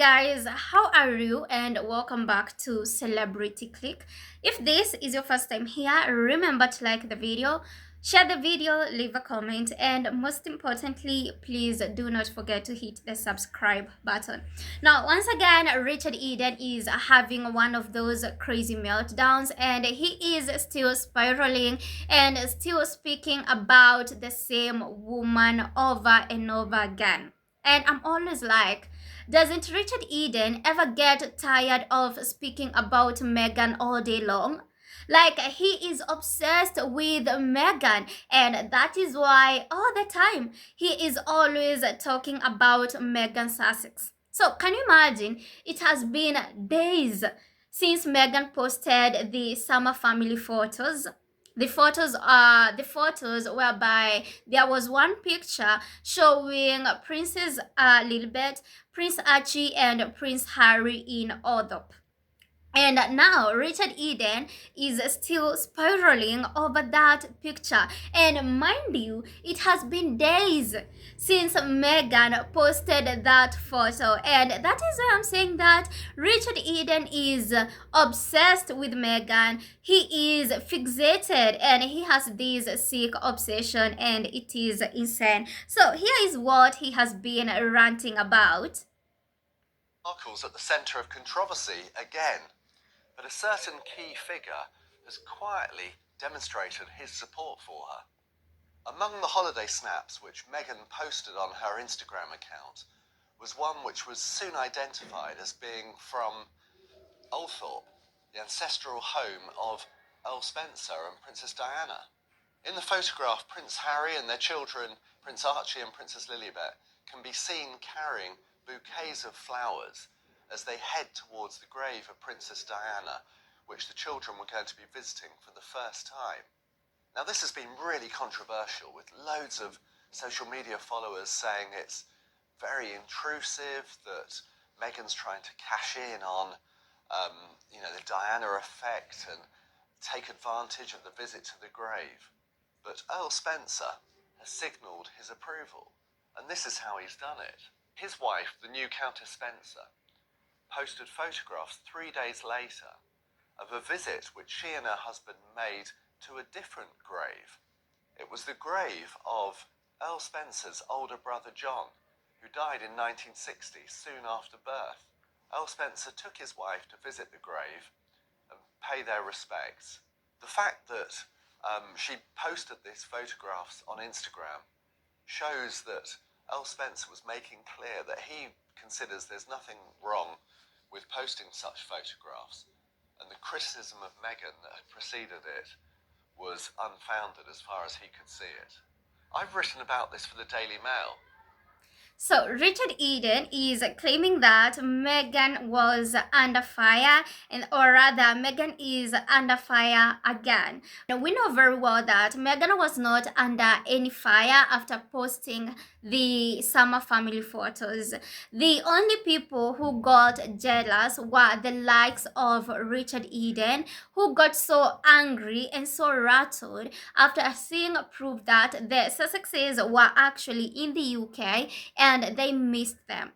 guys, how are you? And welcome back to Celebrity Click. If this is your first time here, remember to like the video, share the video, leave a comment, and most importantly, please do not forget to hit the subscribe button. Now, once again, Richard Eden is having one of those crazy meltdowns, and he is still spiraling and still speaking about the same woman over and over again. And I'm always like, doesn't Richard Eden ever get tired of speaking about Meghan all day long? Like, he is obsessed with Meghan, and that is why all the time he is always talking about Meghan Sussex. So, can you imagine? It has been days since Meghan posted the summer family photos. The photos whereby there was one picture showing Princess Lilibet, Prince Archie, and Prince Harry in Althorp. And now Richard Eden is still spiraling over that picture. And mind you, it has been days since Meghan posted that photo. And that is why I'm saying that Richard Eden is obsessed with Meghan. He is fixated and he has this sick obsession, and it is insane. So here is what he has been ranting about. Markle's at the centre of controversy again. But a certain key figure has quietly demonstrated his support for her. Among the holiday snaps which Meghan posted on her Instagram account was one which was soon identified as being from Althorp, the ancestral home of Earl Spencer and Princess Diana. In the photograph, Prince Harry and their children, Prince Archie and Princess Lilibet, can be seen carrying bouquets of flowers as they head towards the grave of Princess Diana, which the children were going to be visiting for the first time. Now, this has been really controversial, with loads of social media followers saying it's very intrusive, that Meghan's trying to cash in on, the Diana effect and take advantage of the visit to the grave. But Earl Spencer has signalled his approval, and this is how he's done it. His wife, the new Countess Spencer, posted photographs 3 days later of a visit which she and her husband made to a different grave. It was the grave of Earl Spencer's older brother John, who died in 1960, soon after birth. Earl Spencer took his wife to visit the grave and pay their respects. The fact that she posted these photographs on Instagram shows that Earl Spencer was making clear that he considers there's nothing wrong with posting such photographs, and the criticism of Meghan that had preceded it was unfounded as far as he could see it. I've written about this for the Daily Mail. So Richard Eden is claiming that Meghan was under fire, or rather Meghan is under fire again. Now, we know very well that Meghan was not under any fire after posting the summer family photos. The only people who got jealous were the likes of Richard Eden, who got so angry and so rattled after seeing proof that the Sussexes were actually in the UK and they missed them.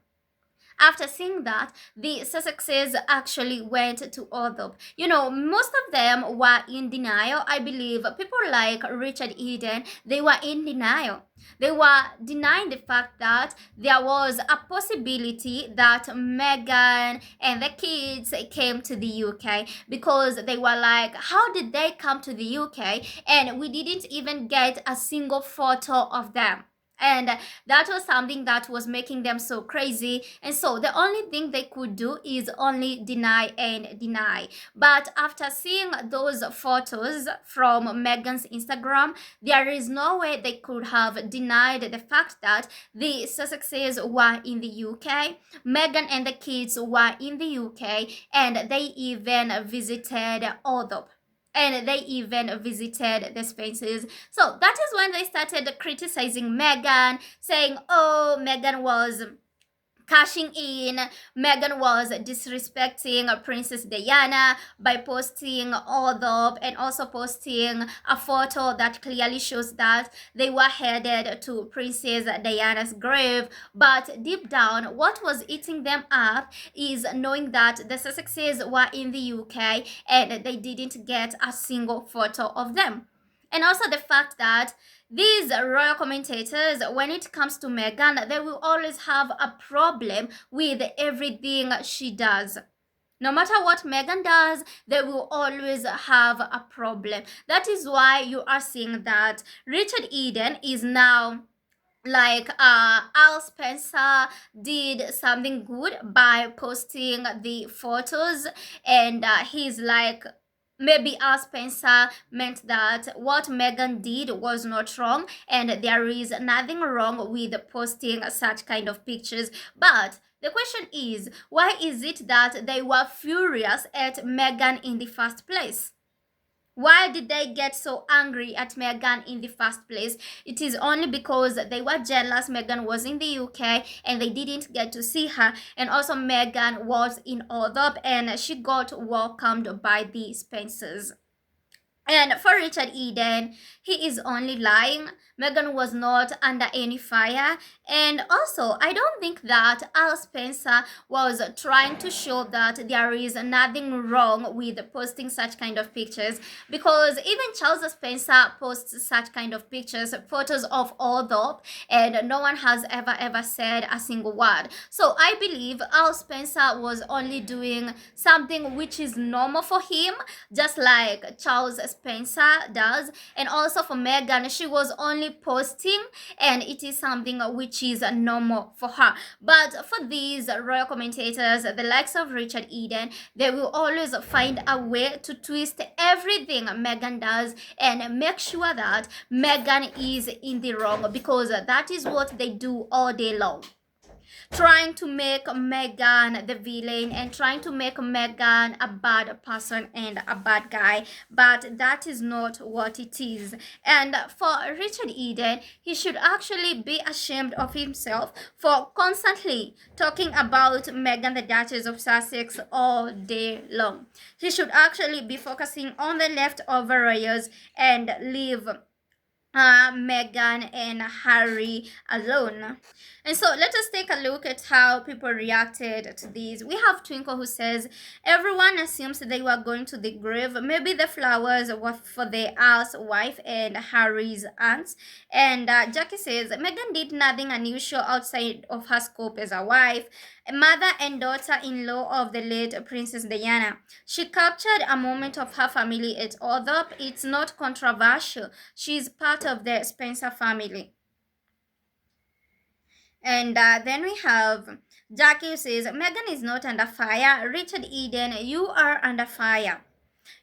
After seeing that, the Sussexes actually went to Althorp. Most of them were in denial. I believe people like Richard Eden, they were in denial. They were denying the fact that there was a possibility that Meghan and the kids came to the UK, because they were like, how did they come to the UK and we didn't even get a single photo of them? And that was something that was making them so crazy. And so the only thing they could do is only deny and deny. But after seeing those photos from Meghan's Instagram, there is no way they could have denied the fact that the Sussexes were in the UK, Meghan and the kids were in the UK, and they even visited Althorp. And they even visited the spaces. So that is when they started criticizing Meghan, saying, oh, Meghan was cashing in. Meghan was disrespecting Princess Diana by posting Althorp and also posting a photo that clearly shows that they were headed to Princess Diana's grave. But deep down, what was eating them up is knowing that the Sussexes were in the UK and they didn't get a single photo of them. And also the fact that these royal commentators, when it comes to Meghan, they will always have a problem with everything she does. No matter what Meghan does, they will always have a problem. That is why you are seeing that Richard Eden is now like Al Spencer did something good by posting the photos, and he's like, maybe Al Spencer meant that what Meghan did was not wrong and there is nothing wrong with posting such kind of pictures. But the question is, why is it that they were furious at Meghan in the first place? Why did they get so angry at Meghan in the first place? It is only because they were jealous Meghan was in the UK and they didn't get to see her. And also Meghan was in Althorp and she got welcomed by the Spencers. And for Richard Eden, he is only lying. Meghan was not under any fire. And also, I don't think that Al Spencer was trying to show that there is nothing wrong with posting such kind of pictures, because even Charles Spencer posts such kind of pictures, photos of Althorp, and no one has ever said a single word. So I believe Al Spencer was only doing something which is normal for him, just like Charles Spencer does. And also for Meghan, she was only posting and it is something which is normal for her. But for these royal commentators, the likes of Richard Eden, they will always find a way to twist everything Meghan does and make sure that Meghan is in the wrong, because that is what they do all day long, trying to make Meghan the villain and trying to make Meghan a bad person and a bad guy. But that is not what it is. And for Richard Eden, he should actually be ashamed of himself for constantly talking about Meghan, the Duchess of Sussex, all day long. He should actually be focusing on the leftover royals and leave Meghan and Harry alone. And so let us take a look at how people reacted to these. We have Twinkle who says, everyone assumes they were going to the grave. Maybe the flowers were for the Earl's wife and Harry's aunts. And Jackie says, Meghan did nothing unusual outside of her scope as a wife, a mother and daughter-in-law of the late Princess Diana. She captured a moment of her family at Althorp. It's not controversial. She's part of the Spencer family. And then we have Jackie who says, Meghan is not under fire. Richard Eden, you are under fire.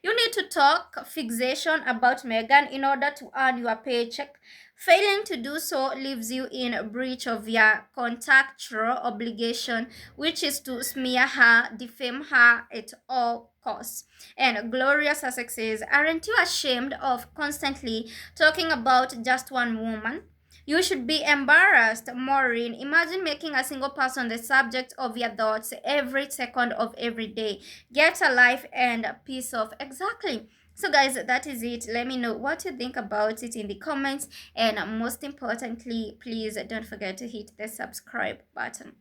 You need to talk fixation about Meghan in order to earn your paycheck. Failing to do so leaves you in breach of your contractual obligation, which is to smear her, defame her at all costs. And Gloria Sussex says, aren't you ashamed of constantly talking about just one woman? You should be embarrassed, Maureen. Imagine making a single person the subject of your thoughts every second of every day. Get a life and a piece of. Exactly. So guys, that is it. Let me know what you think about it in the comments. And most importantly, please don't forget to hit the subscribe button.